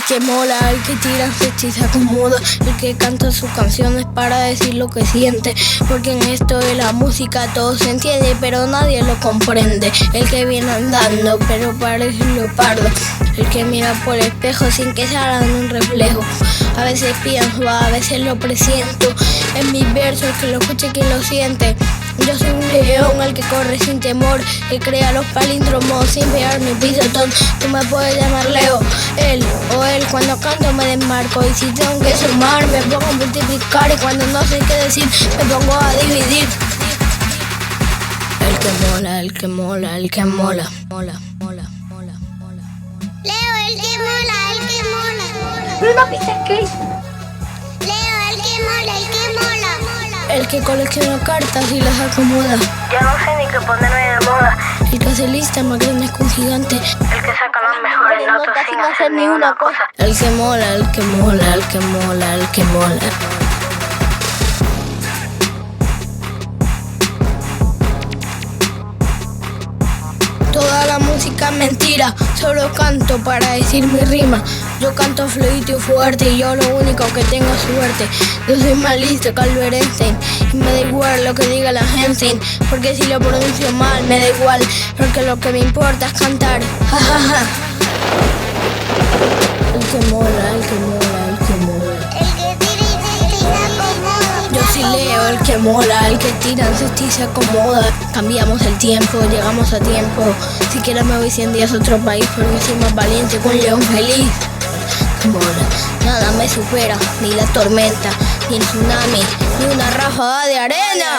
que mola, el que tira fecha y se acomoda, el que canta sus canciones para decir lo que siente, porque en esto de la música todo se entiende, pero nadie lo comprende. El que viene andando, pero parece un leopardo, el que mira por el espejo sin que se haga un reflejo. A veces pienso, a veces lo presiento, en mis versos que lo escuche quien lo siente. Yo soy un león, el que corre sin temor, que crea los palíndromos sin pegar mi pisotón. Tú me puedes llamar Leo, él o él. Cuando canto me desmarco y si tengo que sumar me pongo a multiplicar, y cuando no sé qué decir me pongo a dividir. El que mola, el que mola, el que mola, mola, mola, mola, mola. Leo, el que mola, el que mola. Pero no viste qué. Leo, el que mola, el que mola. El que colecciona cartas y las acomoda. Ya no sé ni qué ponerme de moda. El que hace lista más grande que un gigante. El que saca las mejores notas sin hacer ni una cosa. El que mola, el que mola, el que mola, el que mola. Toda la música es mentira, solo canto para decir mi rima. Yo canto fluido y fuerte y yo lo único que tengo es suerte. Yo soy más listo que Albert Einstein y me da igual lo que diga la gente, porque si lo pronuncio mal me da igual, porque lo que me importa es cantar. Ja, ja, ja. El que mola, el que mola, el que mola. El que tira y se acomoda. Yo sí leo, el que mola, el que tira y se acomoda. Cambiamos el tiempo, llegamos a tiempo. Si quieres me voy 100 días a otro país, porque soy más valiente que un león feliz. Que mola, nada me supera, ni la tormenta, ni el tsunami, ni una ráfaga de arena.